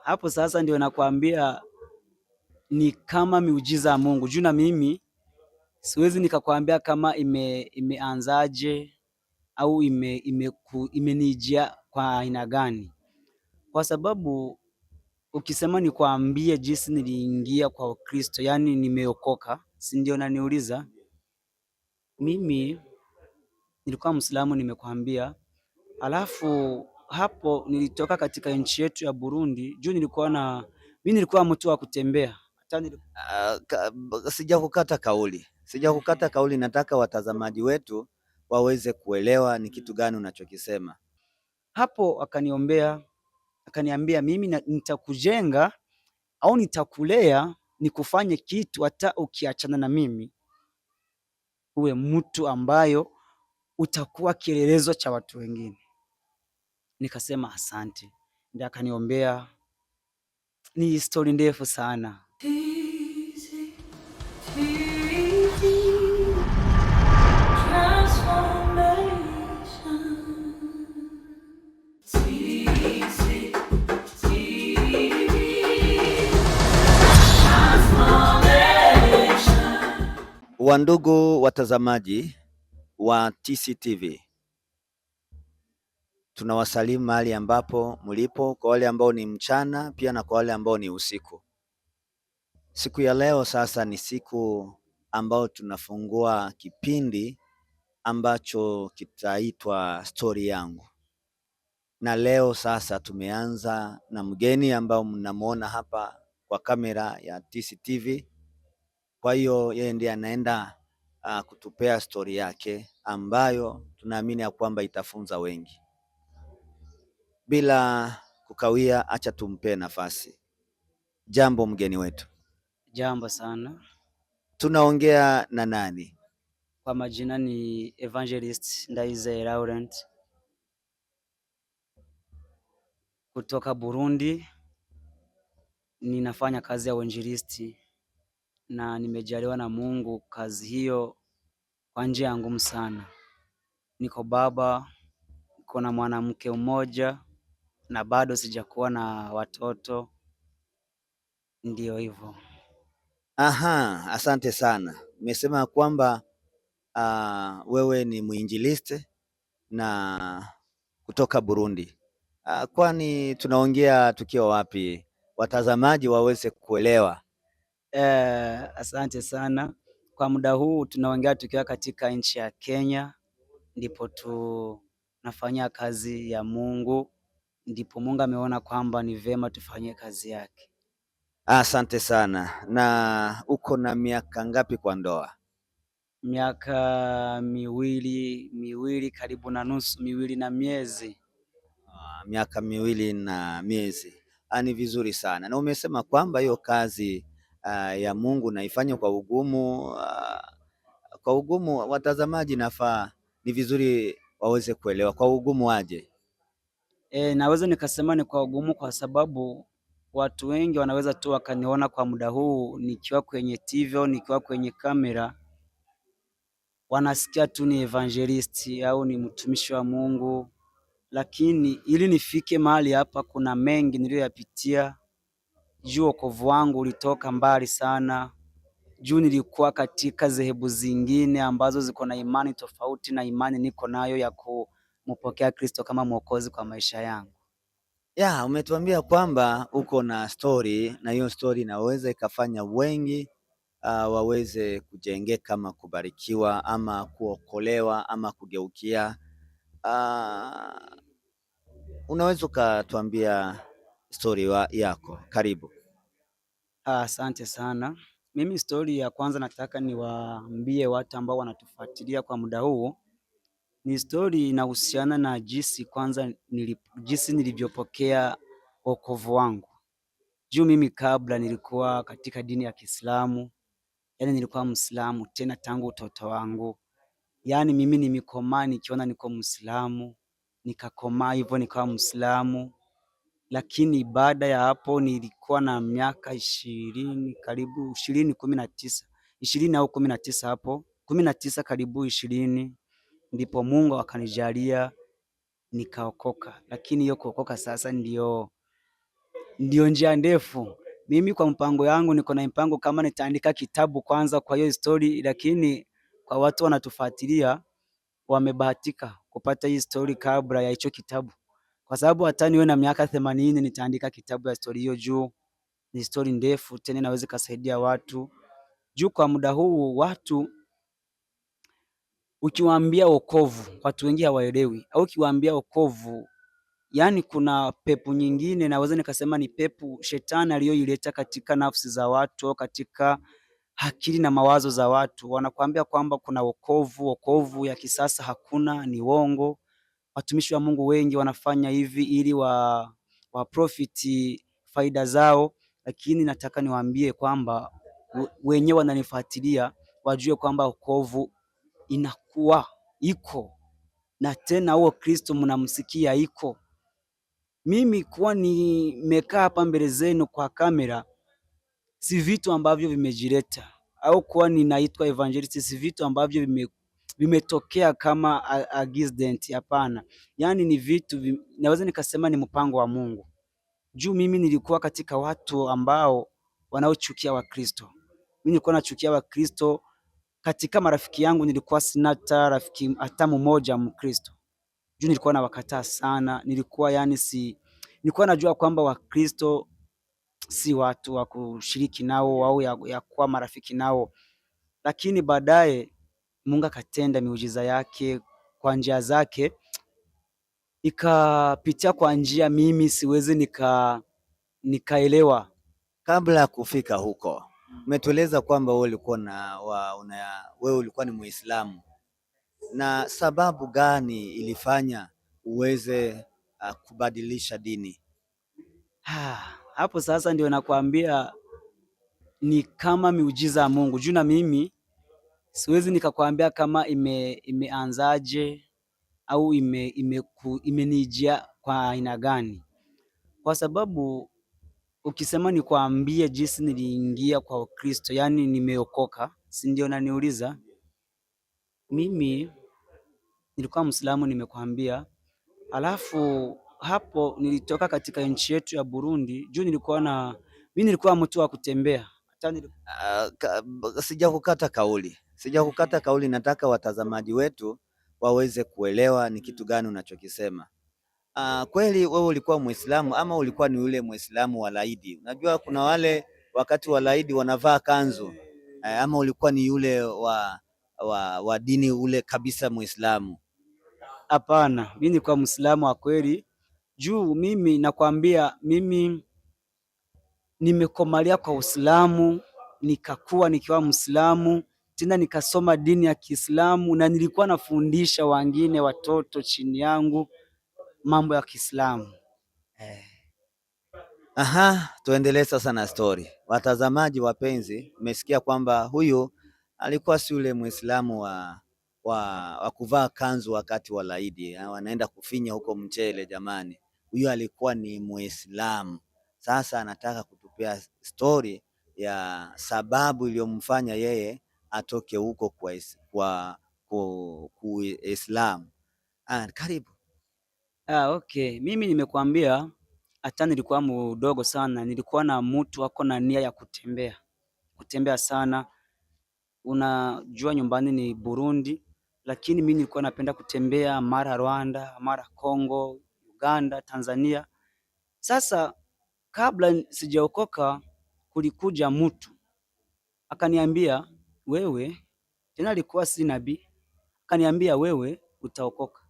Hapo sasa ndio nakwambia ni kama miujiza ya Mungu. Juu na mimi siwezi nikakwambia kama imeanzaje au imenijia kwa aina gani, kwa sababu ukisema nikwambie jinsi niliingia kwa Ukristo, yani nimeokoka, si ndio? Naniuliza mimi nilikuwa Muislamu, nimekwambia. Alafu hapo nilitoka katika nchi yetu ya Burundi, juu mimi nilikuwa mtu wa kutembea. Sijakukata kauli, nataka watazamaji wetu waweze kuelewa ni kitu gani unachokisema. Hapo akaniombea, akaniambia mimi nitakujenga au nitakulea nikufanye kitu, hata ukiachana na mimi uwe mtu ambayo utakuwa kielelezo cha watu wengine. Nikasema asante. Ndio akaniombea. Ni story ndefu sana. Wandugu watazamaji wa TCTV, tunawasalimu mahali ambapo mlipo, kwa wale ambao ni mchana pia na kwa wale ambao ni usiku. Siku ya leo sasa ni siku ambao tunafungua kipindi ambacho kitaitwa Stori Yangu, na leo sasa tumeanza na mgeni ambao mnamuona hapa kwa kamera ya TCTV. Kwa hiyo yeye ndiye anaenda kutupea stori yake ambayo tunaamini ya kwamba itafunza wengi. Bila kukawia, acha tumpe nafasi. Jambo mgeni wetu. Jambo sana. Tunaongea na nani? Kwa majina ni Evangelist Ndayizeye Laurent kutoka Burundi. Ninafanya kazi ya uinjilisti na nimejaliwa na Mungu kazi hiyo kwa njia ngumu sana. Niko baba, niko na mwanamke mmoja na bado sijakuwa na watoto. Ndio hivyo. Aha, asante sana. Umesema kwamba wewe ni mwinjilisti na kutoka Burundi. Kwani tunaongea tukiwa wapi, watazamaji waweze kuelewa? Asante sana. Kwa muda huu tunaongea tukiwa katika nchi ya Kenya, ndipo tunafanya kazi ya Mungu, ndipo Mungu ameona kwamba ni vema tufanye kazi yake. Asante sana. Na uko na miaka ngapi kwa ndoa? Miaka miwili karibu na nusu, 2 na miezi. Miaka 2 na miezi. Ni vizuri sana. Na umesema kwamba hiyo kazi ya Mungu naifanya kwa ugumu. Kwa ugumu watazamaji nafaa ni vizuri waweze kuelewa kwa ugumu waje. Naweza nikasema ni kwa ugumu kwa sababu watu wengi wanaweza tu wakaniona kwa muda huu nikiwa kwenye TV, nikiwa kwenye kamera, wanasikia tu ni evangelist au ni mtumishi wa Mungu, lakini ili nifike mahali hapa kuna mengi niliyoyapitia. Juu wokovu wangu ulitoka mbali sana. Juu nilikuwa katika dhehebu zingine ambazo ziko na imani tofauti na imani niko nayo ya kumpokea Kristo kama mwokozi kwa maisha yangu. Umetuambia kwamba uko na story, na hiyo story inaweza ikafanya wengi waweze kujengeka ama kubarikiwa ama kuokolewa ama kugeukia. Unaweza ukatuambia story yako? Karibu. Asante sana. Mimi story ya kwanza nataka niwaambie watu ambao wanatufuatilia kwa muda huu, ni story inahusiana na jinsi nilivyopokea wokovu wangu. Juu mimi kabla nilikuwa katika dini ya Kiislamu, yani nilikuwa Muislamu tena tangu utoto wangu. Yani mimi nimekomaa nikiona niko Muislamu, nikakomaa hivyo nikawa Muislamu. Lakini baada ya hapo nilikuwa na miaka 20, karibu 20, 19, 20 au 19 hapo, 19 karibu 20, ndipo Mungu akanijalia nikaokoka. Lakini hiyo kuokoka sasa ndio ndio njia ndefu. Mimi kwa mpango yangu niko na mpango kama nitaandika kitabu kwanza kwa hiyo story, lakini kwa watu wanatufuatilia wamebahatika kupata hii story kabla ya hicho kitabu, kwa sababu hata niwe na miaka 80 nitaandika kitabu ya story hiyo, juu ni story ndefu tena inaweza kusaidia watu. Juu kwa muda huu watu ukiwaambia wokovu, watu wengi hawaelewi, au ukiwaambia wokovu, yani kuna pepo nyingine, naweza nikasema ni pepo shetani aliyoileta katika nafsi za watu, katika akili na mawazo za watu. Wanakuambia kwamba kuna wokovu, wokovu ya kisasa hakuna, ni uongo. Watumishi wa Mungu wengi wanafanya hivi ili wa profiti faida zao, lakini nataka niwaambie kwamba wenyewe wananifuatilia wajue kwamba wokovu inakuwa iko na tena huo Kristo mnamsikia iko. Mimi kuwa nimekaa hapa mbele zenu kwa kamera si vitu ambavyo vimejileta, au kuwa ninaitwa evangelist si vitu ambavyo vimetokea kama accident. Hapana, yani ni vitu naweza nikasema ni mpango wa Mungu. Juu mimi nilikuwa katika watu ambao wanaochukia Wakristo. Mimi nilikuwa nachukia Wakristo. Katika marafiki yangu nilikuwa sina hata rafiki hata mmoja Mkristo. Juu nilikuwa nawakataa sana. Nilikuwa najua kwamba Wakristo si watu wa kushiriki nao au ya kuwa marafiki nao, lakini baadaye Mungu akatenda miujiza yake kwa njia zake, ikapitia kwa njia mimi siwezi nikaelewa. Kabla ya kufika huko, umetueleza kwamba wewe ulikuwa ni Muislamu, na sababu gani ilifanya uweze kubadilisha dini? Hapo sasa ndio nakwambia ni kama miujiza ya Mungu. Juu na mimi siwezi nikakwambia kama imeanzaje au imenijia kwa aina gani, kwa sababu ukisema nikwambie jinsi niliingia kwa Ukristo, yani nimeokoka, si ndio? Naniuliza mimi nilikuwa Muislamu, nimekwambia. Alafu hapo nilitoka katika nchi yetu ya Burundi, juu mimi nilikuwa mtu wa kutembea. Sijakukata kauli, nataka watazamaji wetu waweze kuelewa ni kitu gani unachokisema. Kweli wewe ulikuwa Muislamu ama ulikuwa ni yule Muislamu wa laidi? Unajua kuna wale wakati wa laidi wanavaa kanzu, ama ulikuwa ni yule wa dini ule kabisa Muislamu? Hapana, mimi nilikuwa Muislamu wa kweli. Juu mimi nakwambia, mimi nimekomalia kwa Uislamu, nikakuwa nikiwa Muislamu, tena nikasoma dini ya Kiislamu, na nilikuwa nafundisha wengine watoto chini yangu mambo ya Kiislamu. Tuendelee sasa na story. Watazamaji wapenzi, umesikia kwamba huyu alikuwa si yule Muislamu wa kuvaa kanzu wakati wa laidi, wanaenda kufinya huko mchele. Jamani, huyu alikuwa ni Muislamu. Sasa anataka kutupea story ya sababu iliyomfanya yeye atoke huko kwa Uislamu. Karibu. Okay. Mimi nimekwambia hata nilikuwa mdogo sana, nilikuwa na mtu ako na nia ya kutembea sana. Unajua nyumbani ni Burundi, lakini mimi nilikuwa napenda kutembea, mara Rwanda, mara Kongo, Uganda, Tanzania. Sasa kabla sijaokoka, kulikuja mtu akaniambia wewe, tena alikuwa si nabii, akaniambia wewe utaokoka.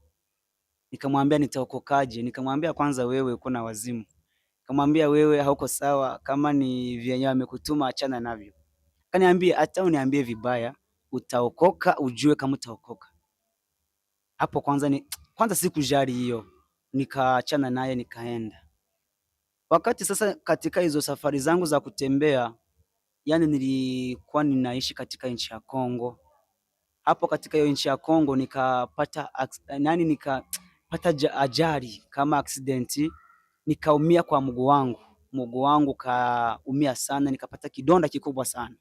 Nikamwambia nitaokokaje? Nikamwambia kwanza, wewe uko na wazimu. Nikamwambia wewe hauko sawa, kama ni vyenye amekutuma achana navyo. Akaniambia hata uniambie vibaya, utaokoka, ujue kama utaokoka. Hapo kwanza sikujali hiyo, nikaachana naye nikaenda. Wakati sasa katika hizo safari zangu za kutembea, yani nilikuwa ninaishi katika nchi ya Kongo. Hapo katika hiyo nchi ya Kongo nikapata ajali kama accident, nikaumia kwa mguu wangu kaumia sana, nikapata kidonda kikubwa sana.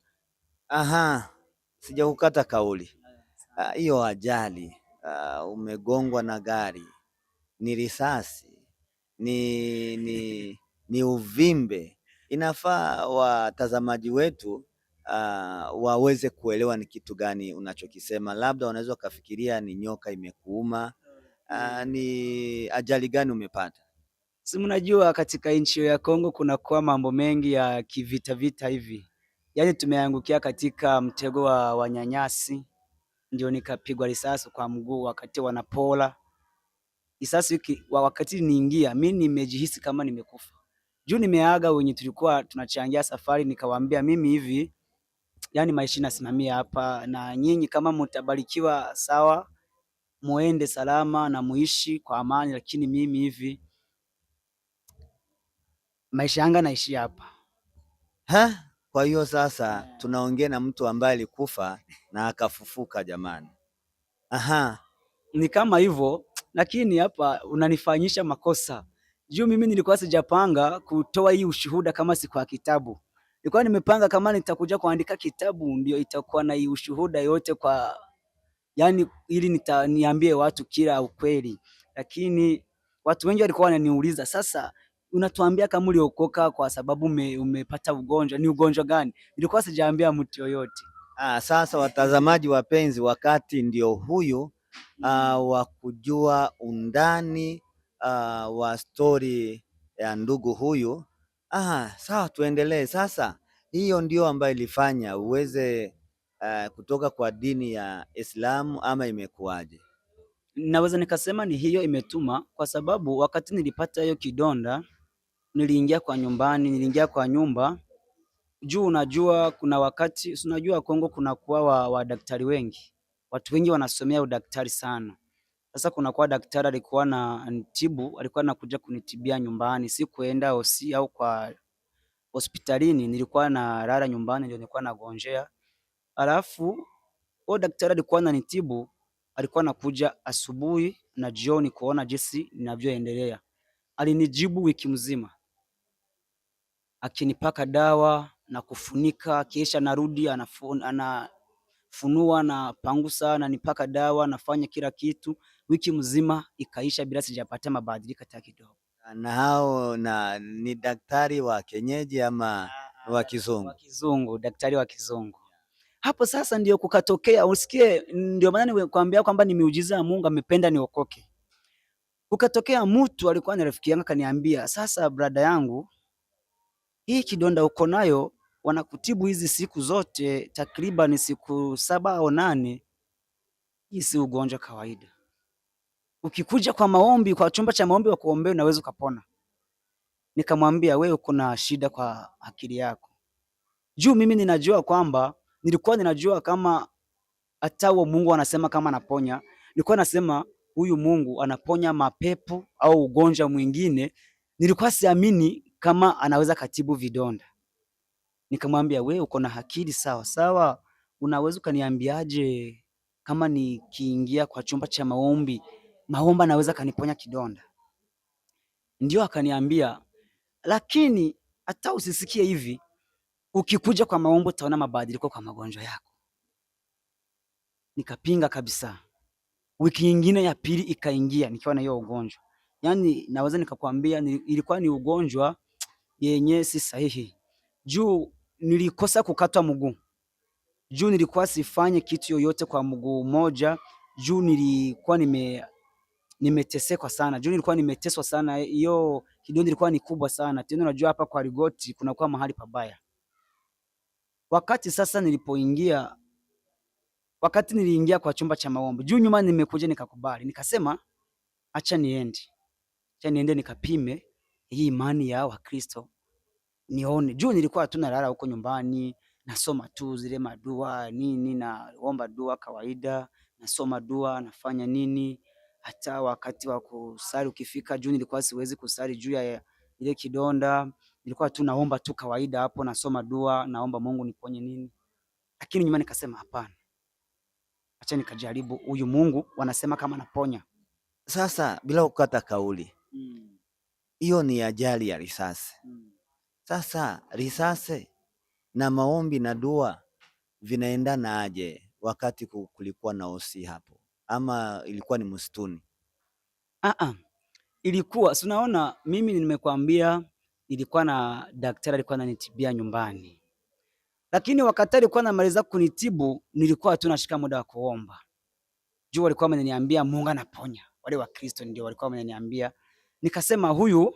Sijakukata kauli. Hiyo ajali, umegongwa na gari, ni risasi, ni ni uvimbe. Inafaa watazamaji wetu waweze kuelewa ni kitu gani unachokisema. Labda wanaweza wakafikiria ni nyoka imekuuma, ni ajali gani umepata? Si mnajua katika nchi ya Kongo kunakuwa mambo mengi ya kivita vita hivi, yaani tumeangukia katika mtego wa wanyanyasi, ndio nikapigwa risasi kwa mguu wakati wanapola risasi. Wakati niingia mimi nimejihisi kama nimekufa juu nimeaga wenye tulikuwa tunachangia safari, nikawaambia mimi hivi, yani maisha nasimamia hapa, na nyinyi kama mtabarikiwa sawa, muende salama na muishi kwa amani, lakini mimi hivi maisha yangu naishi hapa. Kwa hiyo sasa tunaongea na mtu ambaye alikufa na akafufuka jamani. Aha. Ni kama hivyo, lakini hapa unanifanyisha makosa juu mimi nilikuwa sijapanga kutoa hii ushuhuda kama si kwa kitabu. Nilikuwa nimepanga kama nitakuja kuandika kitabu ndio itakuwa na hii ushuhuda yote kwa, yani ili niambie watu kila ukweli, lakini watu wengi walikuwa wananiuliza, sasa unatuambia kama uliokoka kwa sababu umepata ugonjwa, ni ugonjwa gani? Nilikuwa sijaambia mtu yoyote. Sasa watazamaji wapenzi, wakati ndio huyu wa kujua undani wa stori ya ndugu huyu. Sawa, tuendelee sasa. Hiyo ndio ambayo ilifanya uweze kutoka kwa dini ya Islamu ama imekuwaje? Naweza nikasema ni hiyo imetuma, kwa sababu wakati nilipata hiyo kidonda niliingia kwa nyumba juu unajua kuna wakati unajua Kongo kuna kuwa wa daktari wengi, watu wengi wanasomea udaktari sana. Sasa kuna kuwa daktari alikuwa na nitibu, alikuwa anakuja kunitibia nyumbani, si kuenda hosi au kwa hospitalini, nilikuwa na lala nyumbani, ndio nilikuwa nagonjea. Alafu o daktari alikuwa ananitibu, alikuwa anakuja asubuhi na jioni kuona jinsi ninavyoendelea. Alinijibu wiki mzima akinipaka dawa na kufunika, kisha narudi anafunua na pangusa na nipaka dawa, nafanya kila kitu. Wiki mzima ikaisha bila sijapata mabadiliko hata kidogo. Na hao ni daktari wa kienyeji ama wa kizungu? Wa kizungu, daktari wa kizungu. Hapo sasa ndio kukatokea, usikie, ndio maana nimekwambia kwamba ni miujiza ya Mungu amependa niokoke. Kukatokea mtu alikuwa ni rafiki yangu akaniambia, sasa brada yangu, hii kidonda uko nayo wanakutibu hizi siku zote takriban siku 7 au 8, hii si ugonjwa kawaida. Ukikuja kwa maombi, kwa chumba cha maombi wa kuombea unaweza kupona. Nikamwambia wewe uko na shida kwa akili yako. Juu mimi nilikuwa ninajua kama hata Mungu anasema kama anaponya. Nilikuwa nasema huyu Mungu anaponya mapepo au ugonjwa mwingine. Nilikuwa siamini kama anaweza katibu vidonda. Nikamwambia wewe uko na akili sawa sawa, unaweza kaniambiaje kama nikiingia kwa chumba cha maombi naweza kaniponya kidonda? Ndio akaniambia, lakini hata usisikie hivi, ukikuja kwa maombi utaona mabadiliko kwa magonjwa yako. Nikapinga kabisa. Wiki nyingine ya pili ikaingia nikiwa na hiyo ugonjwa. Yaani naweza nikakwambia ilikuwa ni ugonjwa yenye si sahihi. Juu nilikosa kukatwa mguu. Juu nilikuwa sifanye kitu yoyote kwa mguu moja. Juu nilikuwa nimeteseka sana. Juu nilikuwa nimeteswa sana. Hiyo kidonda ilikuwa ni kubwa sana. Tena unajua hapa kwa Rigoti kunakuwa mahali pabaya. Wakati niliingia kwa chumba cha maombi, juu nyuma nimekuja nikakubali. Nikasema acha niende nikapime hii imani ya Wakristo. Nione. Juu nilikuwa tu nalala huko nyumbani, nasoma tu zile madua nini, naomba dua kawaida, nasoma dua, nafanya nini. Hata wakati wa kusali ukifika, juu nilikuwa siwezi kusali juu ya ile kidonda. Nilikuwa tu naomba tu kawaida hapo, nasoma dua, naomba Mungu niponye nini. Lakini nyuma nikasema hapana. Acha nikajaribu, huyu Mungu wanasema kama naponya. Sasa bila kukata kauli, hiyo ni ajali ya risasi. Sasa risasi na maombi na dua vinaendana aje wakati kulikuwa na osi hapo, ama ilikuwa ni msituni? Ilikuwa, si unaona mimi nimekwambia nilikuwa na daktari alikuwa ananitibia nyumbani, lakini wakati alikuwa anamaliza kunitibu nilikuwa tu nashika muda wa kuomba. Juu walikuwa wameniambia Mungu anaponya. Wale wa Kristo ndio walikuwa wameniambia. Nikasema huyu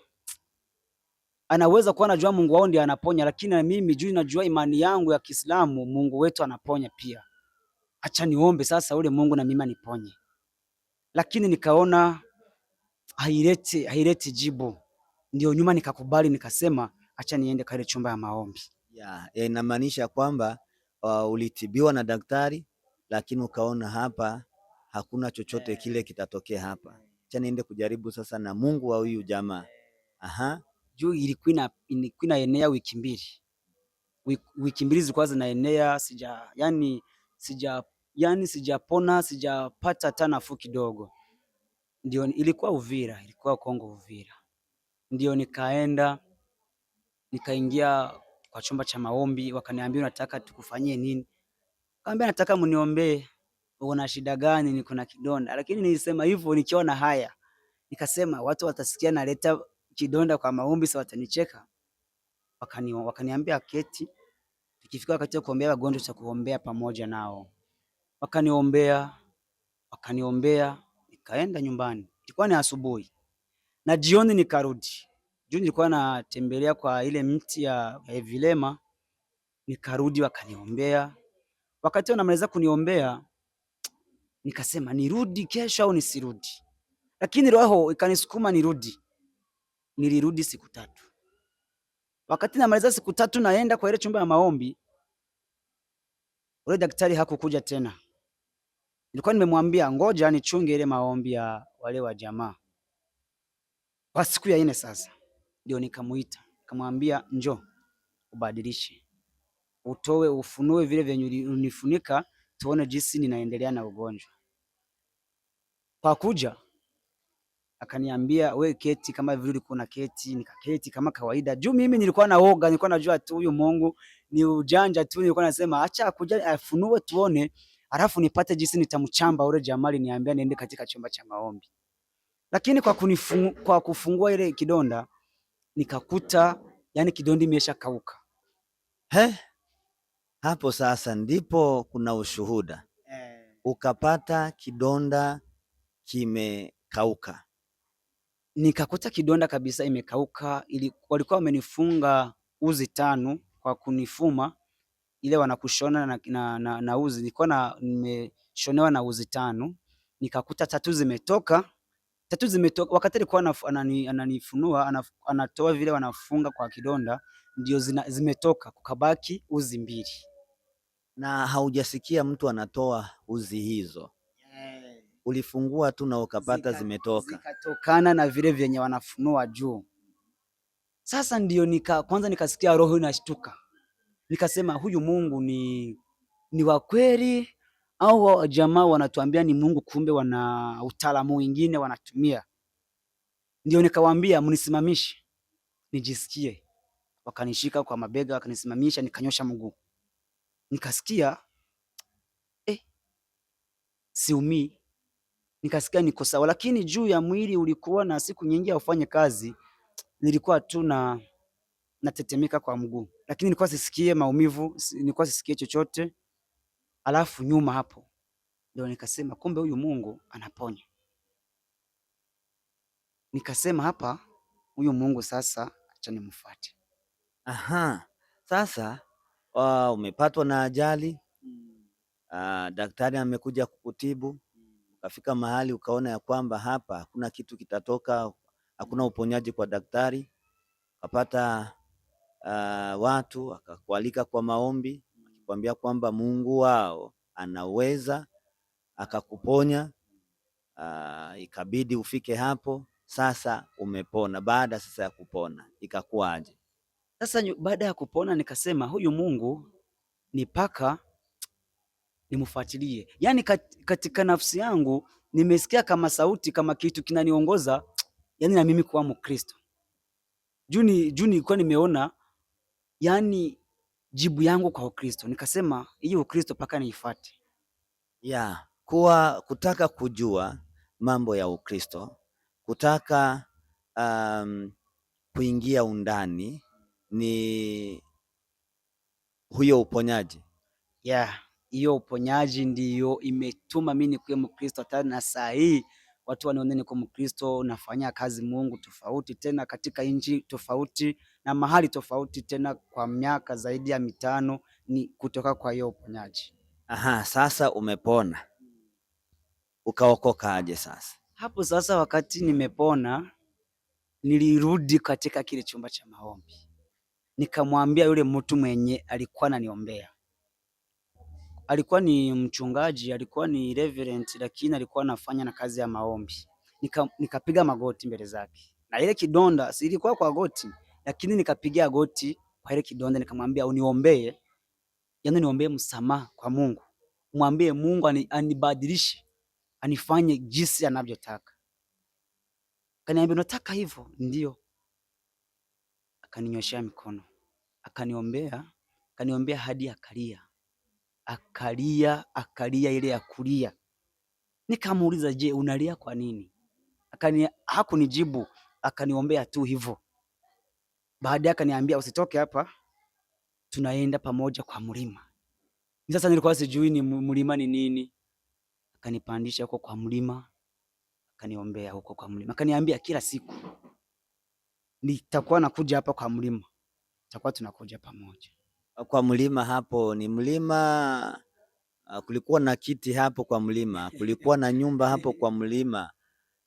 anaweza kuwa anajua Mungu wao ndiye anaponya, lakini na mimi juu najua imani yangu ya Kiislamu Mungu wetu anaponya pia. Acha niombe sasa ule Mungu na mimi aniponye. Lakini nikaona haileti jibu. Ndio nyuma nikakubali nikasema acha niende kwa ile chumba ya maombi. Inamaanisha kwamba ulitibiwa na daktari lakini ukaona hapa hakuna chochote kile kitatokea hapa. Acha niende kujaribu sasa na Mungu wa huyu jamaa. Aha. Juu ilikuwa inaenea wiki mbili. Wiki mbili zilikuwa zinaenea sijapona, sijapata hata nafuu kidogo. Ndio ilikuwa Uvira, ilikuwa Kongo Uvira. Ndio nikaingia kwa chumba cha maombi, wakaniambia unataka tukufanyie nini? Kaambia nataka mniombee. Una shida gani? Niko na kidonda. Lakini nilisema hivyo nikiona haya. Nikasema watu watasikia naleta kidonda kwa maombi, sasa watanicheka. Wakaniambia keti, tukifika wakati wa kuombea wagonjwa cha kuombea pamoja nao. Wakaniombea, nikaenda nyumbani. Ilikuwa ni asubuhi. Na jioni nikarudi. Juu nilikuwa natembelea kwa ile mti ya vilema, nikarudi wakaniombea. Wakati wanamaliza kuniombea, nikasema nirudi kesho au nisirudi. Lakini roho ikanisukuma nirudi. Nilirudi siku 3. Wakati namaliza siku 3 naenda kwa ile chumba ya maombi, ule daktari hakukuja tena. Nilikuwa nimemwambia ngoja nichunge ile maombi ya wale wa jamaa. Kwa siku ya 4 sasa ndio nikamuita, nikamwambia njoo ubadilishe. Ufunue vile vyenye unifunika tuone jinsi ninaendelea na ugonjwa. Kwa kuja akaniambia we keti kama vile ulikuwa na keti, nikaketi kama kawaida. Juu mimi nilikuwa naoga, nilikuwa najua tu huyu Mungu ni ujanja tu, nilikuwa nasema acha akuja afunue tuone, alafu nipate jinsi nitamchamba ule Jamali niambia niende katika chumba cha maombi. Lakini kwa kufungua ile kidonda nikakuta yani kidonda imesha kauka. Hapo sasa ndipo kuna ushuhuda. Ukapata kidonda kimekauka. Nikakuta kidonda kabisa imekauka. Walikuwa wamenifunga uzi 5 kwa kunifuma ile wanakushona na uzi. Nilikuwa nimeshonewa na uzi 5. Nikakuta 3 zimetoka. 3 zimetoka. Wakati alikuwa ananifunua anatoa vile wanafunga kwa kidonda ndio zimetoka, kukabaki uzi 2. Na haujasikia mtu anatoa uzi hizo? Ulifungua tu na ukapata zimetoka. Zikatokana na vile vyenye wanafunua juu. Sasa ndio kwanza nikasikia roho inashtuka. Nikasema huyu Mungu ni wa kweli au jamaa wanatuambia ni Mungu kumbe wana utaalamu wengine wanatumia. Ndio nikawaambia mnisimamishe nijisikie. Wakanishika kwa mabega wakanisimamisha, nikanyosha mguu. Nikasikia siumii. Nikasikia niko sawa, lakini juu ya mwili ulikuwa na siku nyingi haufanye kazi, nilikuwa tu natetemeka kwa mguu, lakini nilikuwa sisikie maumivu, nilikuwa sisikie chochote. Alafu nyuma hapo ndio nikasema kumbe huyu Mungu anaponya. Nikasema hapa huyu Mungu sasa acha nimfuate. Sasa umepatwa na ajali. Daktari amekuja kukutibu. Ukafika mahali ukaona ya kwamba hapa hakuna kitu kitatoka, hakuna uponyaji kwa daktari. Ukapata watu wakakualika kwa maombi, akikwambia kwamba Mungu wao anaweza akakuponya. Ikabidi ufike hapo. Sasa umepona. Baada sasa ya kupona ikakuaje? Sasa baada ya kupona nikasema huyu Mungu ni paka nimfuatilie. Yaani katika nafsi yangu nimesikia kama sauti, kama kitu kinaniongoza, yani na mimi kuwa Mkristo. Juu nilikuwa nimeona yani jibu yangu kwa Ukristo. Nikasema hii Ukristo paka niifuate. Kutaka kujua mambo ya Ukristo, kutaka kuingia undani ni huyo uponyaji. Yeah, hiyo uponyaji ndiyo imetuma mimi nikuwe Mkristo hata na saa hii watu wanaona niko Mkristo, nafanya kazi Mungu tofauti tena katika nchi tofauti na mahali tofauti tena kwa miaka zaidi ya 5 ni kutoka kwa hiyo uponyaji. Aha, sasa umepona. Ukaokoka aje sasa? Hapo sasa wakati nimepona nilirudi katika kile chumba cha maombi. Nikamwambia yule mtu mwenye alikuwa ananiombea. Alikuwa ni mchungaji, alikuwa ni reverend, lakini alikuwa anafanya na kazi ya maombi. Nikapiga magoti mbele zake. Na ile kidonda si ilikuwa kwa goti, lakini nikapigia goti kwa ile kidonda nikamwambia uniombee, yaani niombee msamaha kwa Mungu. Mwambie Mungu anibadilishe, anifanye jinsi anavyotaka. Akaniambia unataka hivyo? Ndio. Akaninyoshea mikono. Akaniombea hadi akalia. Akalia ile ya kulia. Nikamuuliza, je, unalia kwa nini? Hakunijibu, akaniombea tu hivyo. Baadaye akaniambia usitoke hapa, tunaenda pamoja kwa mlima. Sasa nilikuwa sijui ni mlima ni nini. Akanipandisha huko kwa mlima, akaniombea huko kwa mlima. Akaniambia kila siku nitakuwa nakuja hapa kwa mlima, tutakuwa tunakuja pamoja. Kwa mlima hapo ni mlima, kulikuwa na kiti hapo kwa mlima, kulikuwa na nyumba hapo kwa mlima,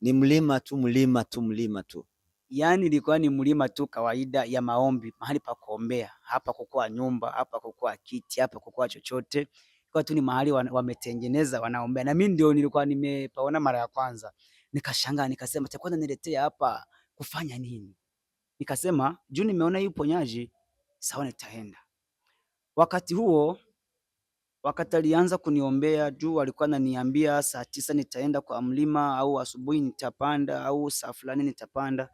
ni mlima tu. Yaani ilikuwa ni mlima tu kawaida ya maombi, mahali pa kuombea. Hapa kukua nyumba, hapa kukua kiti, hapa kukua chochote. Kwa tu ni mahali wametengeneza wanaombea. Na mimi ndio nilikuwa nimepaona mara ya kwanza. Nikashangaa nikasema takwenda niletea hapa kufanya nini? Nikasema juu nimeona hii uponyaji, sawa nitaenda. Wakati huo wakati alianza kuniombea juu alikuwa ananiambia saa 9 nitaenda kwa mlima au asubuhi nitapanda au saa fulani nitapanda.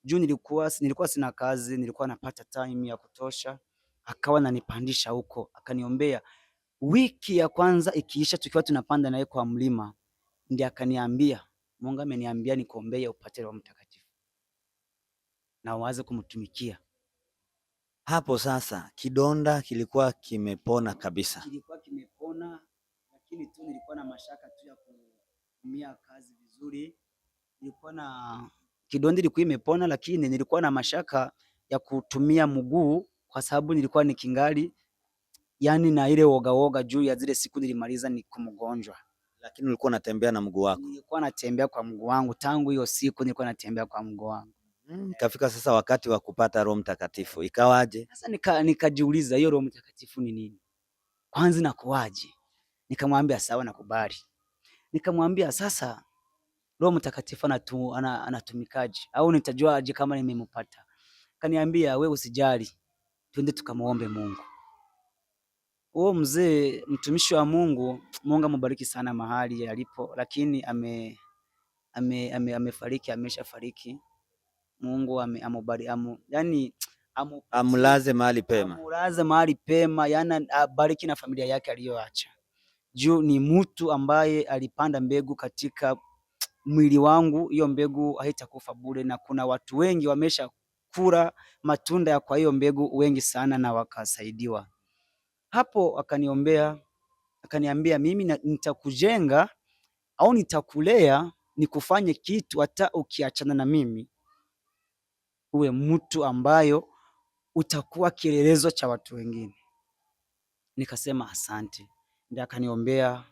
Juu nilikuwa sina kazi, nilikuwa napata time ya kutosha. Akawa ananipandisha huko, akaniombea. Wiki ya kwanza ikiisha tukiwa tunapanda naye kwa mlima, ndiye akaniambia, Mungu ameniambia nikuombee upate Roho Mtakatifu na uanze kumtumikia. Hapo sasa kidonda kilikuwa kimepona kabisa. Kilikuwa kimepona, lakini tu nilikuwa na mashaka tu ya kutumia kazi vizuri. Kidonda ilikuwa imepona, lakini nilikuwa na mashaka ya kutumia mguu kwa sababu nilikuwa nikingali yani na ile woga juu ya zile siku nilimaliza niko mgonjwa. Lakini ulikuwa unatembea na mguu wako? Nilikuwa natembea kwa mguu wangu, tangu hiyo siku nilikuwa natembea kwa mguu wangu. Kafika sasa wakati wa kupata Roho Mtakatifu, ikawaje? Sasa nikajiuliza hiyo Roho Mtakatifu ni nini? Kwanza nakuaje? Nikamwambia sawa, nakubali. Nikamwambia sasa Roho Mtakatifu anatumikaje au nitajuaje kama nimempata? Kaniambia wewe usijali, twende tukamuombe Mungu. Huo mzee mtumishi wa Mungu, Mungu ambariki sana mahali alipo, lakini amefariki, ameshafariki. Mungu yani amlaze mahali pema. Amlaze mahali pema, yani abariki na familia yake aliyoacha. Juu ni mtu ambaye alipanda mbegu katika mwili wangu, hiyo mbegu haitakufa bure, na kuna watu wengi wamesha kula matunda ya kwa hiyo mbegu wengi sana na wakasaidiwa. Hapo akaniombea, akaniambia mimi nitakujenga au nitakulea nikufanye kitu hata ukiachana na mimi uwe mtu ambayo utakuwa kielelezo cha watu wengine. Nikasema asante. Ndio akaniombea.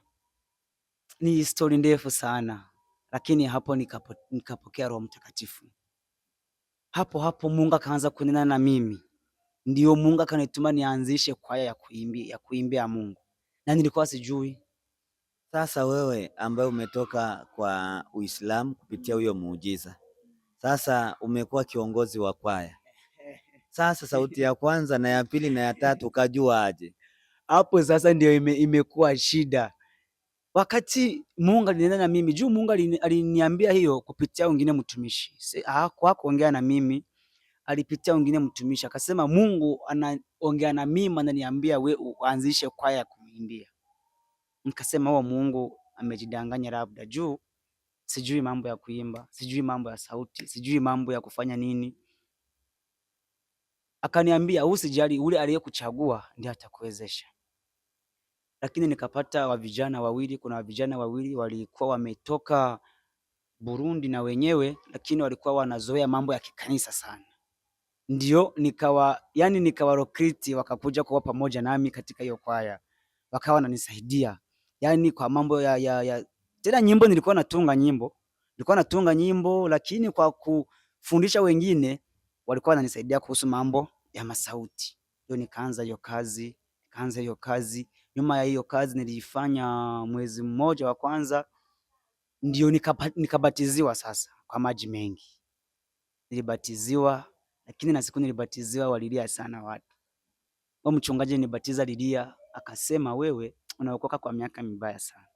Ni story ndefu sana, lakini hapo nikapokea Roho Mtakatifu. Hapo Mungu akaanza kunena na mimi. Ndio Mungu akanituma nianzishe kwaya ya kuimbia Mungu, na nilikuwa sijui. Sasa wewe ambaye umetoka kwa Uislamu kupitia huyo muujiza, sasa umekuwa kiongozi wa kwaya. Sasa sauti ya kwanza na ya pili na ya tatu ukajua aje? Hapo sasa ndio imekuwa shida. Wakati Mungu alinena na mimi, juu Mungu aliniambia hiyo kupitia wengine mtumishi. Hakuongea na mimi, alipitia wengine mtumishi. Akasema Mungu anaongea na mimi, ananiambia we uanzishe kwaya ya kuimbia. Nikasema huo Mungu amejidanganya, labda juu sijui mambo ya kuimba, sijui mambo ya sauti, sijui mambo ya kufanya nini. Akaniambia usijali, ule aliyekuchagua ndiye atakuwezesha. Lakini nikapata wavijana wawili, kuna vijana wawili walikuwa wametoka Burundi na wenyewe, lakini walikuwa wanazoea mambo ya kikanisa sana. Ndio nikawarocruit wakakuja kuwa pamoja nami katika hiyo kwaya. Wakawa wananisaidia. Yaani kwa mambo ya tena nyimbo nilikuwa natunga nyimbo. Nilikuwa natunga nyimbo lakini kwa kufundisha wengine walikuwa wananisaidia kuhusu mambo ya masauti. Ndio nikaanza hiyo kazi. Nyuma ya hiyo kazi niliifanya mwezi mmoja wa kwanza, ndio nikabatiziwa sasa kwa maji mengi. Nilibatiziwa, lakini na siku nilibatiziwa walilia sana watu. Mchungaji alinibatiza alilia, akasema wewe unaokoka kwa miaka mibaya sana.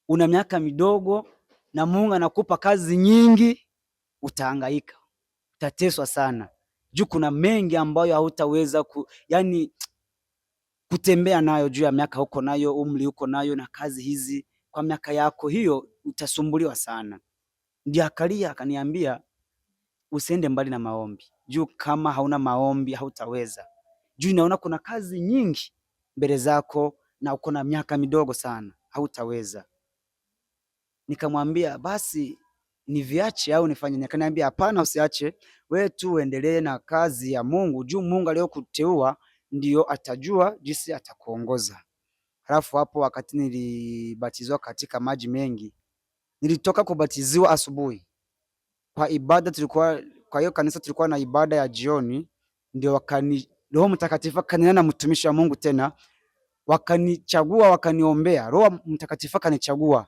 Una miaka midogo na Mungu anakupa kazi nyingi, utahangaika. Utateswa sana. Juu kuna mengi ambayo hautaweza kutembea nayo juu ya miaka uko nayo, umri uko nayo, na kazi hizi kwa miaka yako hiyo utasumbuliwa sana. Ndio akalia akaniambia usiende mbali na maombi. Juu kama hauna maombi hautaweza. Juu naona kuna kazi nyingi mbele zako na uko na miaka midogo sana, hautaweza. Nikamwambia basi niviache au nifanye? Akaniambia hapana, usiache. Wewe tu uendelee na kazi ya Mungu. Juu Mungu aliyokuteua ndio atajua jinsi atakuongoza. Halafu hapo wakati nilibatizwa katika maji mengi, nilitoka kubatiziwa asubuhi. Kwa ibada kwa hiyo kanisa tulikuwa na ibada ya jioni, ndio Roho Mtakatifu akanena na mtumishi wa Mungu tena, wakanichagua, wakaniombea. Roho Mtakatifu akanichagua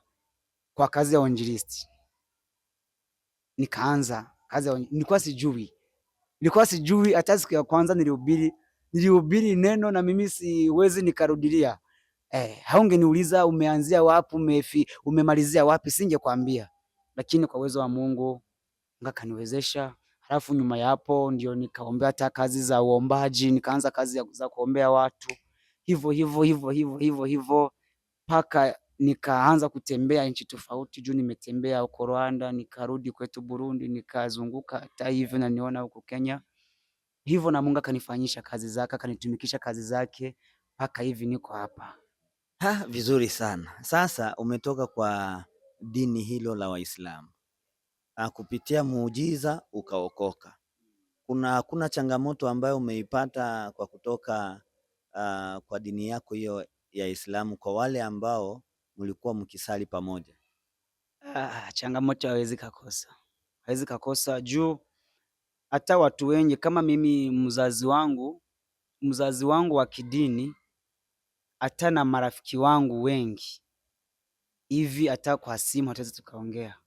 kwa kazi ya uinjilisti. Nikaanza kazi ya nilikuwa sijui hata siku ya kwanza nilihubiri neno na mimi siwezi nikarudilia. Haungeniuliza umeanzia wapi, umemalizia wapi, singekwambia. Lakini kwa uwezo wa Mungu akaniwezesha. Halafu nyuma ya hapo ndio nikaombea hata kazi za uombaji, nikaanza kazi za kuombea watu. Hivyo mpaka nikaanza kutembea nchi tofauti. Juu nimetembea huko Rwanda, nikarudi kwetu Burundi, nikazunguka hata hivyo na niona huko Kenya. Hivyo na Mungu akanifanyisha kazi zake, akanitumikisha kazi zake mpaka hivi niko hapa. Vizuri sana. Sasa umetoka kwa dini hilo la Waislamu, kupitia muujiza ukaokoka. Kuna changamoto ambayo umeipata kwa kutoka kwa dini yako hiyo ya Islamu kwa wale ambao mlikuwa mkisali pamoja? Changamoto hawezi kakosa juu hata watu wengi kama mimi, mzazi wangu wa kidini, hata na marafiki wangu wengi hivi, hata kwa simu hatuwezi tukaongea,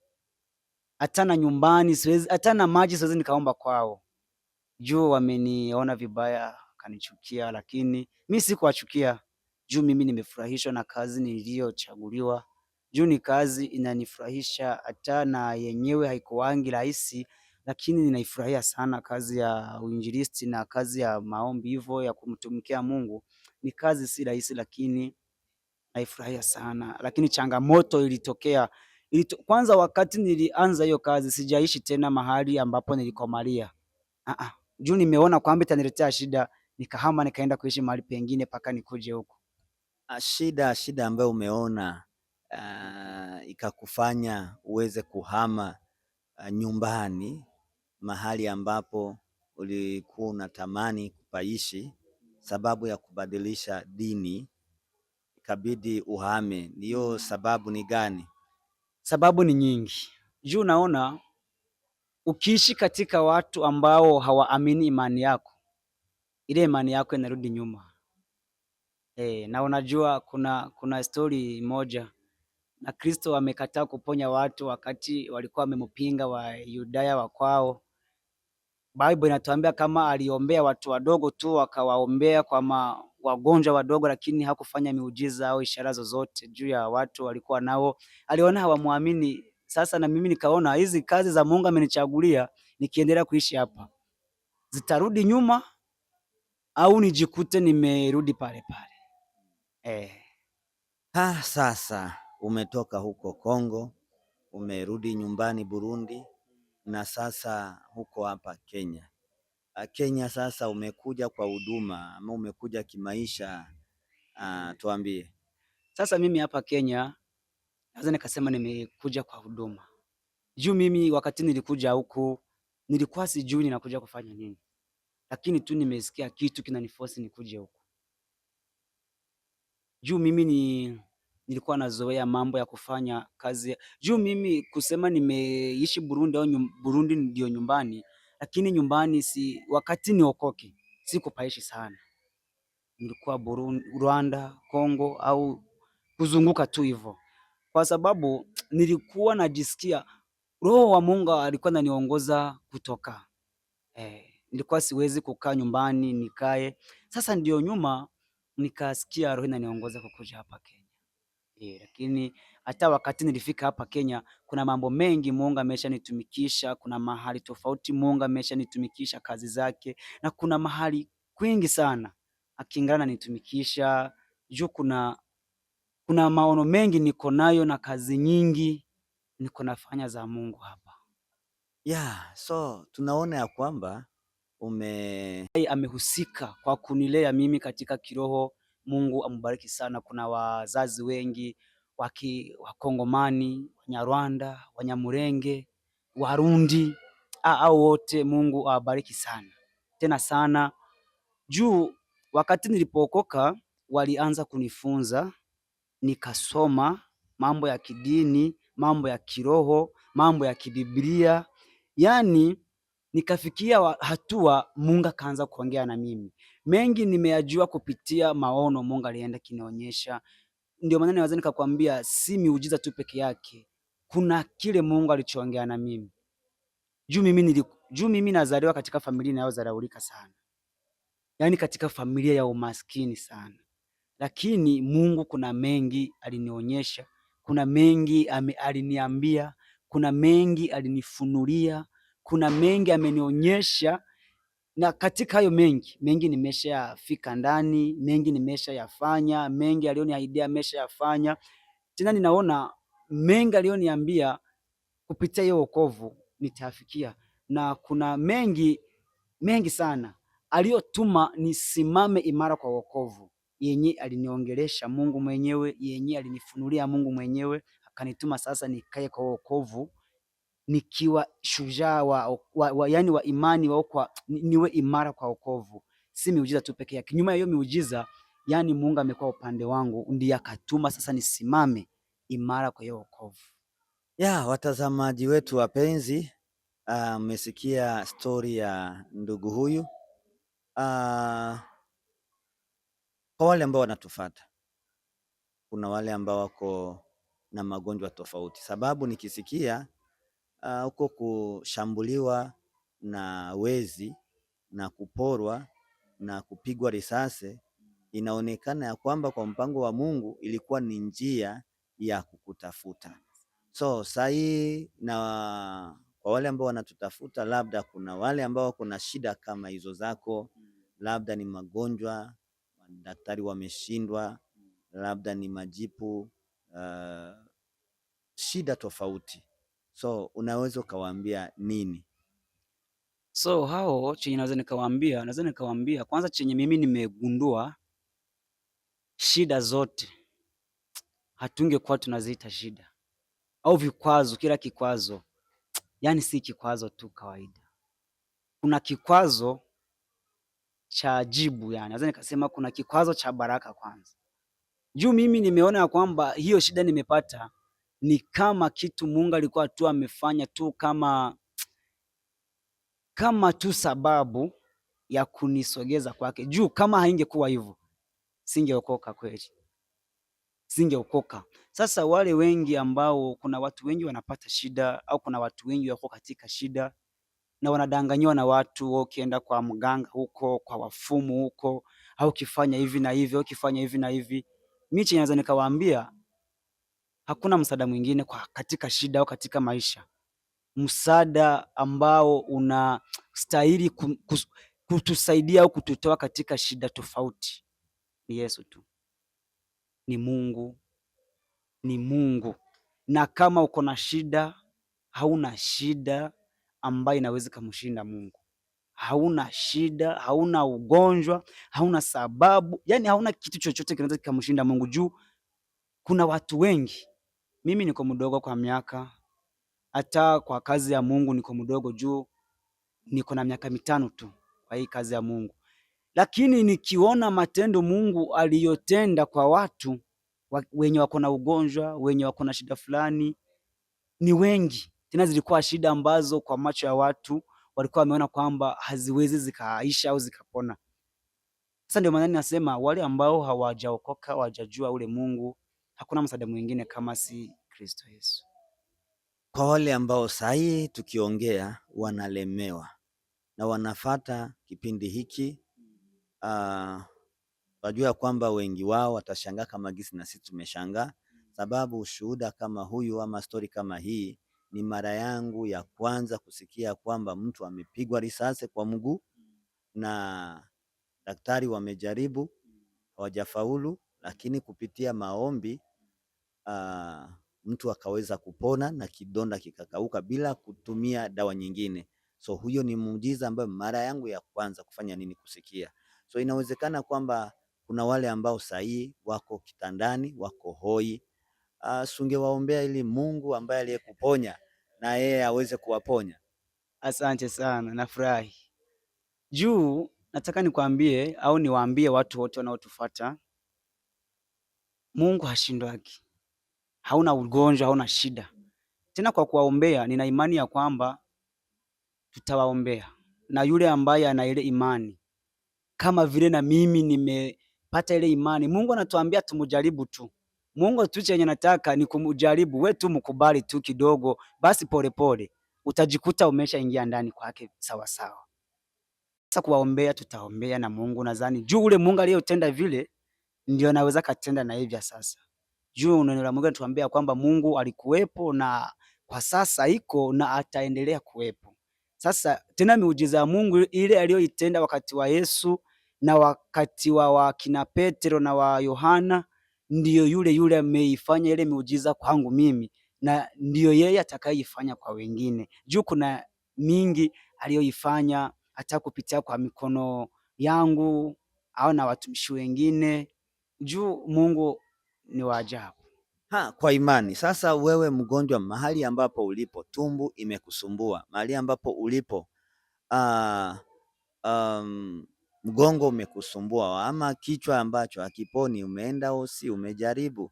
hata na nyumbani siwezi, hata na maji siwezi nikaomba kwao juu wameniona vibaya, kanichukia. Lakini mimi sikuwachukia juu mimi nimefurahishwa na kazi niliyochaguliwa. Juu ni kazi inanifurahisha, hata na yenyewe haikuwangi rahisi, lakini ninaifurahia sana kazi ya uinjilisti na kazi ya maombi hivyo ya kumtumikia Mungu. Ni kazi si rahisi, lakini naifurahia sana. Lakini changamoto ilitokea. Kwanza wakati nilianza hiyo kazi sijaishi tena mahali ambapo nilikomalia. Juu nimeona kwamba itaniletea shida, nikahama nikaenda kuishi mahali pengine mpaka nikuje huko. Shida ambayo umeona ikakufanya uweze kuhama nyumbani, mahali ambapo ulikuwa unatamani kupaishi, sababu ya kubadilisha dini ikabidi uhame, hiyo sababu ni gani? Sababu ni nyingi. Juu naona ukiishi katika watu ambao hawaamini imani yako, ile imani yako inarudi nyuma. Na unajua kuna story moja, na Kristo amekataa kuponya watu wakati walikuwa wamempinga wa Yudaya wa kwao. Bible inatuambia kama aliombea watu wadogo tu, akawaombea kwa wagonjwa wadogo, lakini hakufanya miujiza au ishara zozote juu ya watu walikuwa nao, aliona hawamwamini. Sasa na mimi nikaona hizi kazi za Mungu amenichagulia, nikiendelea kuishi hapa zitarudi nyuma au nijikute nimerudi pale pale. Sasa umetoka huko Kongo, umerudi nyumbani Burundi, na sasa huko hapa Kenya. Kenya sasa umekuja kwa huduma ama umekuja kimaisha? Tuambie. Sasa mimi hapa Kenya naweza nikasema nimekuja kwa huduma. Juu mimi wakati nilikuja huku nilikuwa sijui ninakuja kufanya nini, lakini tu nimesikia kitu kinaniforce nikuje huku. Juu mimi nilikuwa nazoea mambo ya kufanya kazi. Juu mimi kusema nimeishi Burundi au Burundi ndio nyumbani, lakini nyumbani wakati niokoke sikupaishi sana. Nilikuwa Burundi, Rwanda, Kongo au kuzunguka tu hivyo, kwa sababu nilikuwa najisikia Roho wa Mungu alikuwa ananiongoza kutoka. Nilikuwa siwezi kukaa nyumbani nikae. Sasa ndio nyuma nikasikia Roho inaniongoza kukuja hapa Kenya. Lakini hata wakati nilifika hapa Kenya kuna mambo mengi Mungu ameshanitumikisha, kuna mahali tofauti Mungu ameshanitumikisha kazi zake, na kuna mahali kwingi sana akingana nitumikisha. Juu kuna maono mengi niko nayo na kazi nyingi niko nafanya za Mungu hapa. So tunaona ya kwamba amehusika kwa kunilea mimi katika kiroho. Mungu ambariki sana. Kuna wazazi wengi Wakongomani, Wanyarwanda, Wanyamurenge, Warundi, au wote Mungu awabariki sana tena sana. Juu wakati nilipookoka walianza kunifunza, nikasoma mambo ya kidini, mambo ya kiroho, mambo ya kibiblia. Yani nikafikia hatua Mungu akaanza kuongea na mimi. Mengi nimeyajua kupitia maono Mungu alienda kinionyesha. Ndio maana naweza nikakwambia si miujiza tu peke yake, kuna kile Mungu alichoongea na mimi. Juu mimi nazaliwa katika familia inayodharaulika sana, yaani katika familia ya umaskini sana, lakini Mungu kuna mengi alinionyesha, kuna mengi aliniambia, kuna mengi alinifunulia, kuna mengi amenionyesha, na katika hayo mengi nimeshafika ndani, mengi nimeshayafanya, mengi alioniahidia ameshayafanya. Tena ninaona mengi alioniambia kupitia hiyo wokovu nitafikia, na kuna mengi sana aliyotuma nisimame imara kwa wokovu, yenye aliniongelesha Mungu mwenyewe, yenye alinifunulia Mungu mwenyewe, akanituma sasa nikae kwa wokovu nikiwa shujaa yani wa imani niwe imara kwa wokovu. Si miujiza tu peke yake, nyuma ya hiyo miujiza yani Mungu amekuwa upande wangu, ndiye akatuma sasa nisimame imara kwa hiyo wokovu. Watazamaji wetu wapenzi, mmesikia stori ya ndugu huyu. Kwa wale ambao wanatufuata, kuna wale ambao wako na magonjwa tofauti, sababu nikisikia huko kushambuliwa na wezi na kuporwa na kupigwa risasi, inaonekana ya kwamba kwa mpango wa Mungu ilikuwa ni njia ya kukutafuta. So sahii, na kwa wale ambao wanatutafuta, labda kuna wale ambao kuna shida kama hizo zako, labda ni magonjwa daktari wameshindwa, labda ni majipu, shida tofauti. So unaweza ukawaambia nini? So hao chenye naweza nikawaambia kwanza, chenye mimi nimegundua, shida zote hatungekuwa tunaziita shida au vikwazo. Kila kikwazo yani si kikwazo tu kawaida, kuna kikwazo cha ajibu. Yani naweza nikasema kuna kikwazo cha baraka kwanza. Juu mimi nimeona ya kwamba hiyo shida nimepata ni kama kitu Mungu alikuwa tu amefanya tu kama tu sababu ya kunisogeza kwake. Juu kama haingekuwa hivyo singeokoka kweli, singeokoka. Sasa wale wengi ambao, kuna watu wengi wanapata shida, au kuna watu wengi wako katika shida na wanadanganywa na watu, ukienda kwa mganga huko, kwa wafumu huko, au ukifanya hivi na hivi, au ukifanya hivi na hivi. Mimi chenye naweza nikawaambia, hakuna msaada mwingine katika shida au katika maisha. Msaada ambao unastahili kutusaidia au kututoa katika shida tofauti ni Yesu tu, ni Mungu, ni Mungu. Na kama uko na shida, hauna shida ambayo inaweza kumshinda Mungu. hauna shida, hauna ugonjwa, hauna sababu, yani hauna kitu chochote kinaweza kikamshinda Mungu juu kuna watu wengi. Mimi niko mdogo kwa miaka, hata kwa kazi ya Mungu niko mdogo juu niko na miaka mitano tu kwa hii kazi ya Mungu, lakini nikiona matendo Mungu aliyotenda kwa watu wenye wako na ugonjwa, wenye wako na shida fulani, ni wengi. Tena zilikuwa shida ambazo kwa macho ya watu walikuwa wameona kwamba haziwezi zikaisha au zikapona. Sasa ndio maana ninasema wale ambao hawajaokoka, hawajajua ule Mungu, hakuna msaada mwingine kama si Kristo Yesu. Kwa wale ambao sahii tukiongea wanalemewa na wanafata kipindi hiki, wajua kwamba wengi wao watashangaa kama gisi na sisi tumeshangaa, sababu ushuhuda kama huyu ama stori kama hii ni mara yangu ya kwanza kusikia kwamba mtu amepigwa risasi kwa mguu na daktari wamejaribu hawajafaulu, lakini kupitia maombi mtu akaweza kupona na kidonda kikakauka bila kutumia dawa nyingine. So huyo ni muujiza ambayo mara yangu ya kwanza kufanya nini kusikia. So inawezekana kwamba kuna wale ambao sahii wako kitandani, wako hoi. Sungewaombea ili Mungu ambaye aliyekuponya na yeye aweze kuwaponya. Asante sana, nafurahi. Juu nataka nikwambie au niwaambie watu wote wanaotufuata, Mungu hashindwagi. Hauna ugonjwa, hauna shida. Tena kwa kuwaombea, nina imani ya kwamba tutawaombea. Na yule ambaye ana ile imani, kama vile na mimi nimepata ile imani, Mungu anatuambia tumujaribu tu. Mungu tu chenye nataka ni kumujaribu, wewe tu mkubali tu kidogo, basi polepole utajikuta umeshaingia ndani kwake sawa sawa. Sasa kuwaombea, tutaombea na Mungu, nadhani juu ule Mungu aliyotenda vile ndio anaweza katenda na hivi sasa. Juu neno la Mungu linatuambia kwamba Mungu alikuwepo na kwa sasa iko na ataendelea kuwepo. Sasa tena miujiza ya Mungu ile aliyoitenda wakati wa Yesu na wakati wa wakina Petro na wa Yohana, ndiyo yule yule ameifanya ile miujiza kwangu mimi, na ndiyo yeye atakayeifanya kwa wengine. Juu kuna mingi aliyoifanya hata kupitia kwa mikono yangu au na watumishi wengine. Juu Mungu ni wa ajabu. Kwa imani sasa, wewe mgonjwa, mahali ambapo ulipo, tumbo imekusumbua, mahali ambapo ulipo mgongo umekusumbua, ama kichwa ambacho hakiponi, umeenda hosi, umejaribu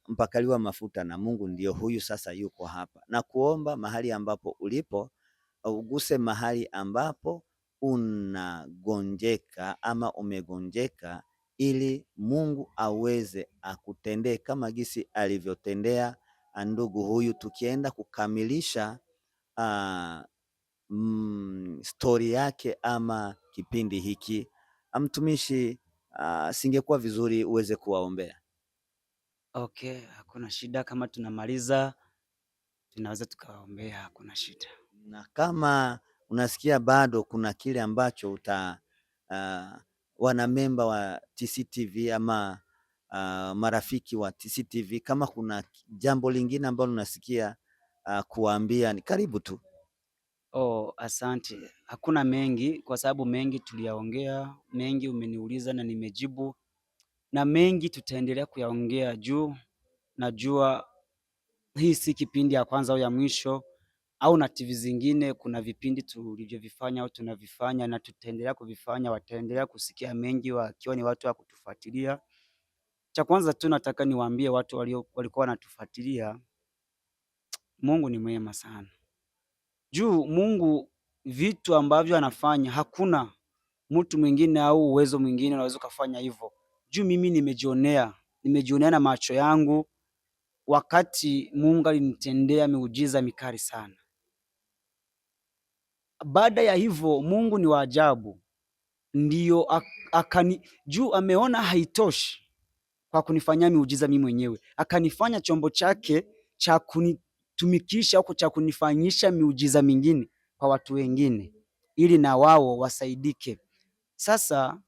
mpakaliwa mafuta na Mungu, ndio huyu sasa yuko hapa na kuomba mahali ambapo ulipo, uguse mahali ambapo unagonjeka ama umegonjeka, ili Mungu aweze akutendee kama gisi alivyotendea ndugu huyu, tukienda kukamilisha stori yake ama kipindi hiki. Mtumishi, singekuwa vizuri uweze kuwaombea? Okay, hakuna shida. Kama tunamaliza tunaweza tukawaombea, hakuna shida. Na kama unasikia bado kuna kile ambacho wanamemba wa TCTV ama marafiki wa TCTV, kama kuna jambo lingine ambalo unasikia kuambia, ni karibu tu. Asante. Hakuna mengi kwa sababu mengi tuliyaongea, mengi umeniuliza na nimejibu, na mengi tutaendelea kuyaongea juu najua hii si kipindi ya kwanza au ya mwisho, au na TV zingine kuna vipindi tulivyovifanya au tunavifanya na tutaendelea kuvifanya, wataendelea kusikia mengi wakiwa ni watu wa kutufuatilia. Cha kwanza tu nataka niwaambie watu walikuwa wanatufuatilia, Mungu ni mwema sana. Juu Mungu vitu ambavyo anafanya hakuna mtu mwingine au uwezo mwingine unaweza kufanya hivyo. Juu mimi nimejionea na macho yangu wakati Mungu alinitendea miujiza mikali sana. Baada ya hivyo Mungu ni wa ajabu, ndio juu ameona haitoshi kwa kunifanyia miujiza mimi mwenyewe, akanifanya chombo chake cha kunitumikisha au cha kunifanyisha miujiza mingine kwa watu wengine, ili na wao wasaidike. Sasa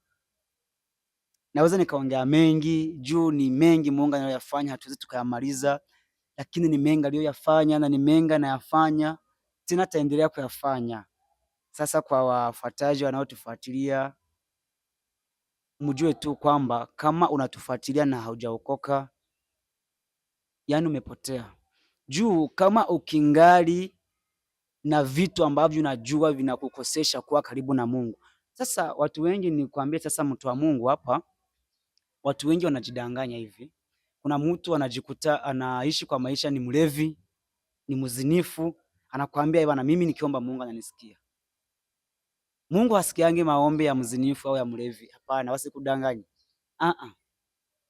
naweza nikaongea mengi juu ni mengi Mungu anayoyafanya, hatuwezi tukayamaliza, lakini ni mengi aliyoyafanya na ni mengi anayafanya tena ataendelea kuyafanya. Sasa kwa wafuataji wanaotufuatilia, mjue tu kwamba kama unatufuatilia na haujaokoka, yani umepotea. Juu kama ukingali na vitu ambavyo unajua vinakukosesha kuwa karibu na Mungu. Sasa watu wengi, nikwambie sasa, mtu wa Mungu hapa, watu wengi wanajidanganya hivi. Kuna mtu anajikuta anaishi kwa maisha, ni mlevi, ni mzinifu, anakuambia bwana, mimi nikiomba Mungu ananisikia. Mungu hasikiangi maombi ya mzinifu au ya mlevi. Hapana, wasikudanganye.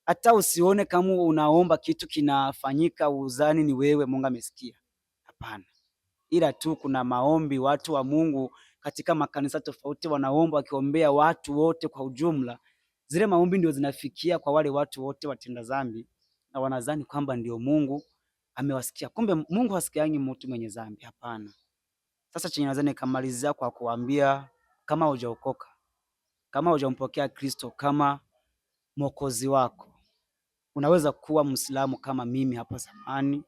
Hata usione kama unaomba kitu kinafanyika uzani ni wewe Mungu amesikia. Hapana. Ila tu kuna maombi watu wa Mungu katika makanisa tofauti wanaomba wakiombea watu wote kwa ujumla. Zile maombi ndio zinafikia kwa wale watu wote watenda dhambi na wanadhani kwamba ndio Mungu amewasikia. Kumbe Mungu hasikiangi mtu mwenye dhambi. Hapana. Sasa chenye nadhani nikamalizia kwa kuambia, kama hujaokoka, kama hujampokea Kristo kama Mwokozi wako, unaweza kuwa Muislamu kama mimi hapa zamani.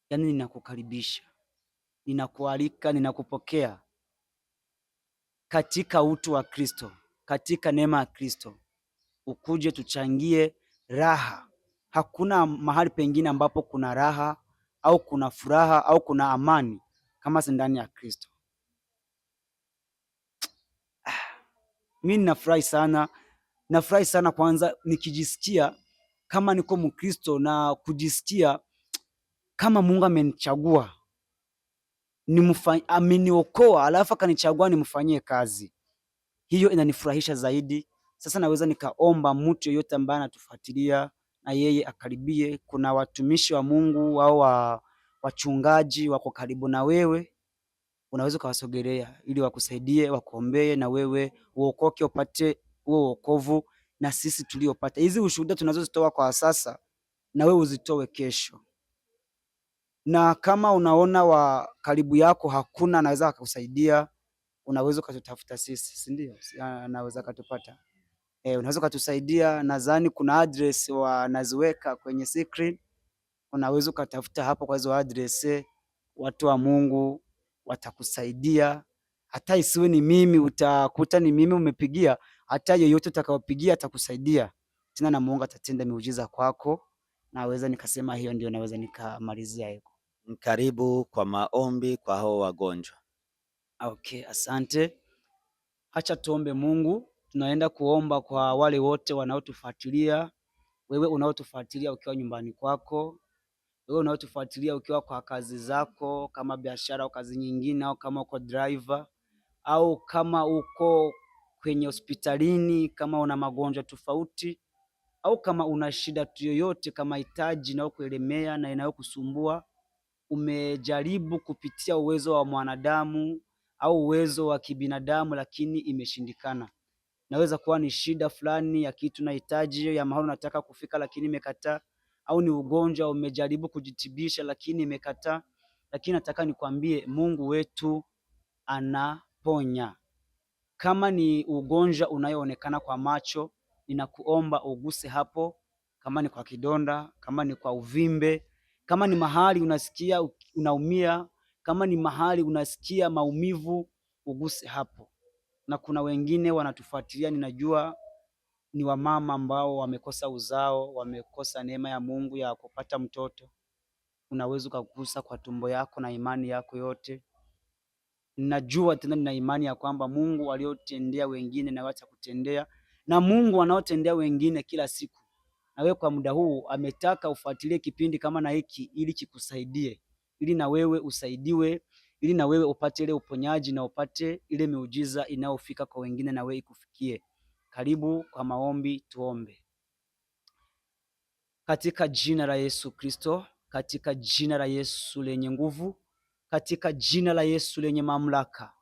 Yaani ninakukaribisha, ninakualika, ninakupokea katika utu wa Kristo, katika neema ya Kristo. Ukuje tuchangie raha. Hakuna mahali pengine ambapo kuna raha au kuna furaha au kuna amani kama si ndani ya Kristo. Mimi nafurahi sana kwanza nikijisikia kama niko Mkristo na kujisikia kama Mungu amenichagua, ameniokoa alafu akanichagua nimfanyie kazi. Hiyo inanifurahisha zaidi. Sasa naweza nikaomba mtu yeyote ambaye anatufuatilia na yeye akaribie. Kuna watumishi wa Mungu au wachungaji wako karibu na wewe, unaweza ukawasogelea ili wakusaidie, wakuombee na wewe uokoke, upate huo wokovu na sisi tuliopata. Hizi ushuhuda tunazozitoa kwa sasa na wewe uzitoe kesho. Na kama unaona wa karibu yako hakuna anaweza akakusaidia, unaweza ukatutafuta sisi, si ndio? Anaweza katupata. Unaweza ukatusaidia. Nadhani kuna address wanaziweka kwenye screen, unaweza ukatafuta hapo kwa hizo address. Watu wa Mungu watakusaidia. Hata isiwe ni mimi, utakuta ni mimi umepigia, hata yeyote utakayopigia atakusaidia tena, na Mungu atatenda miujiza kwako. Naweza nikasema hiyo ndio naweza nikamalizia hiyo. Karibu kwa maombi kwa hao wagonjwa. Okay, asante. Acha tuombe. Mungu, tunaenda kuomba kwa wale wote wanaotufuatilia. Wewe unaotufuatilia ukiwa nyumbani kwako, wewe unaotufuatilia ukiwa kwa kazi zako kama biashara au kazi nyingine, au kama uko driver, au kama uko kwenye hospitalini, kama una magonjwa tofauti, au kama una shida yoyote kama hitaji na kuelemea na inayokusumbua, umejaribu kupitia uwezo wa mwanadamu au uwezo wa kibinadamu lakini imeshindikana. Naweza kuwa ni shida fulani ya kitu na hitaji ya mahali unataka kufika lakini imekataa, au ni ugonjwa umejaribu kujitibisha lakini imekataa. Lakini nataka nikwambie Mungu wetu anaponya. Kama ni ugonjwa unayoonekana kwa macho, ninakuomba uguse hapo. Kama ni kwa kidonda, kama ni kwa uvimbe, kama ni mahali unasikia unaumia, kama ni mahali unasikia maumivu, uguse hapo. Na kuna wengine wanatufuatilia, ninajua ni wamama ambao wamekosa uzao, wamekosa neema ya Mungu ya kupata mtoto. Unaweza ukagusa kwa tumbo yako na imani yako yote. Ninajua tena nina imani ya kwamba Mungu aliotendea wengine na wacha kutendea, na Mungu anaotendea wengine kila siku. Na wewe kwa muda huu ametaka ufuatilie kipindi kama na hiki ili kikusaidie, ili na wewe usaidiwe, ili na wewe upate ile uponyaji na upate ile miujiza inayofika kwa wengine na wewe ikufikie. Karibu kwa maombi, tuombe. Katika jina la Yesu Kristo, katika jina la Yesu lenye nguvu, katika jina la Yesu lenye mamlaka,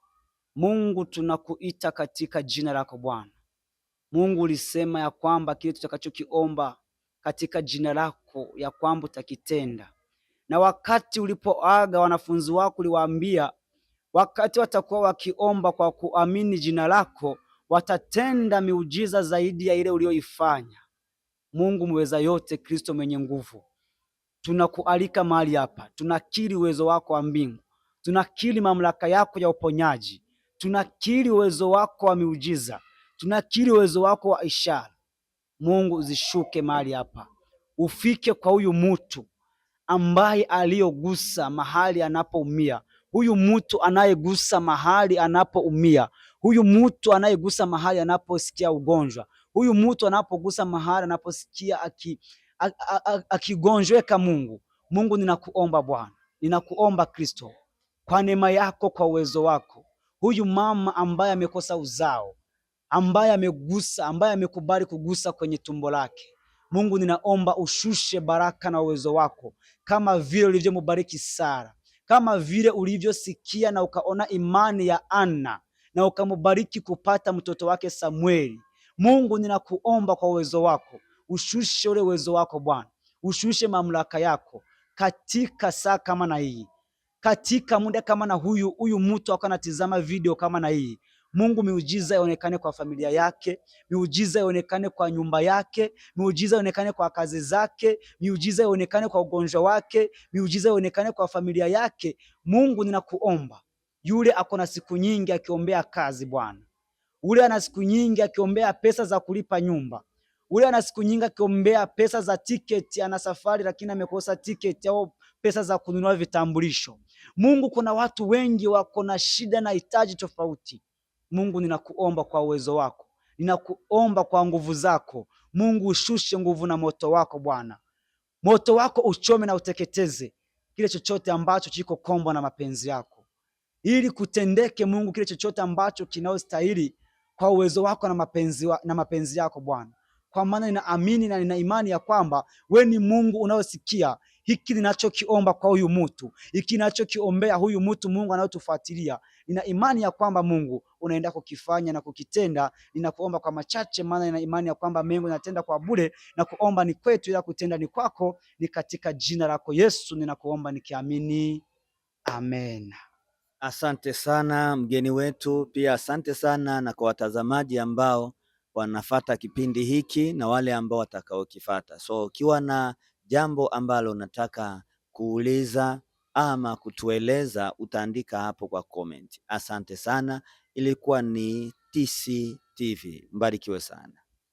Mungu tunakuita katika jina lako Bwana. Mungu ulisema ya kwamba kile tutakachokiomba katika jina lako ya kwamba utakitenda. Na wakati ulipoaga wanafunzi wako uliwaambia wakati watakuwa wakiomba kwa kuamini jina lako watatenda miujiza zaidi ya ile ulioifanya. Mungu mweza yote, Kristo mwenye nguvu, tunakualika mahali hapa, tunakiri uwezo wako wa mbingu. tunakiri mamlaka yako ya uponyaji, tunakiri uwezo wako wa miujiza, tunakiri uwezo wako wa ishara. Mungu zishuke mahali hapa, ufike kwa huyu mtu ambaye aliyogusa mahali anapoumia, huyu mtu anayegusa mahali anapoumia, huyu mtu anayegusa mahali anaposikia ugonjwa, huyu mtu anapogusa mahali anaposikia akigonjweka. Mungu ninakuomba Bwana, ninakuomba Kristo, kwa neema yako, kwa uwezo wako, huyu mama ambaye amekosa uzao, ambaye amegusa, ambaye amekubali kugusa kwenye tumbo lake, Mungu ninaomba ushushe baraka na uwezo wako, kama vile ulivyombariki Sara, kama vile ulivyosikia na ukaona imani ya Anna na ukambariki kupata mtoto wake Samueli. Mungu ninakuomba kwa uwezo wako, ushushe ule uwezo wako Bwana, ushushe mamlaka yako katika saa kama na hii, katika muda kama na huyu mtu akanatizama video kama na hii. Mungu, miujiza ionekane kwa familia yake, miujiza ionekane kwa nyumba yake, miujiza ionekane kwa kazi zake, miujiza ionekane kwa ugonjwa wake, miujiza ionekane kwa familia yake. Mungu ninakuomba, yule akona siku nyingi akiombea kazi Bwana, ule ana siku nyingi akiombea pesa za kulipa nyumba, ule ana siku nyingi akiombea pesa za tiketi, ana safari lakini amekosa tiketi au pesa za kununua vitambulisho. Mungu, kuna watu wengi wako na shida na hitaji tofauti. Mungu ninakuomba kwa uwezo wako, ninakuomba kwa nguvu zako. Mungu ushushe nguvu na moto wako Bwana, moto wako uchome na uteketeze kile chochote ambacho kiko kombo na mapenzi yako, ili kutendeke Mungu kile chochote ambacho kinaostahili kwa uwezo wako na mapenzi yako Bwana, kwa maana ninaamini na nina imani ya kwamba we ni Mungu unaosikia hiki ninachokiomba kwa huyu mtu, hiki ninachokiombea huyu mtu Mungu anayotufuatilia. Nina imani ya kwamba Mungu unaenda kukifanya na kukitenda. Ninakuomba kwa machache, maana nina imani ya kwamba Mungu anatenda kwa bure, na kuomba ni kwetu ila kutenda ni kwako. Ni katika jina lako Yesu ninakuomba nikiamini, amen. Asante sana mgeni wetu, pia asante sana na kwa watazamaji ambao wanafata kipindi hiki na wale ambao watakaokifata. So ukiwa na jambo ambalo unataka kuuliza ama kutueleza, utaandika hapo kwa comment. Asante sana. Ilikuwa ni TC TV. Mbarikiwe sana.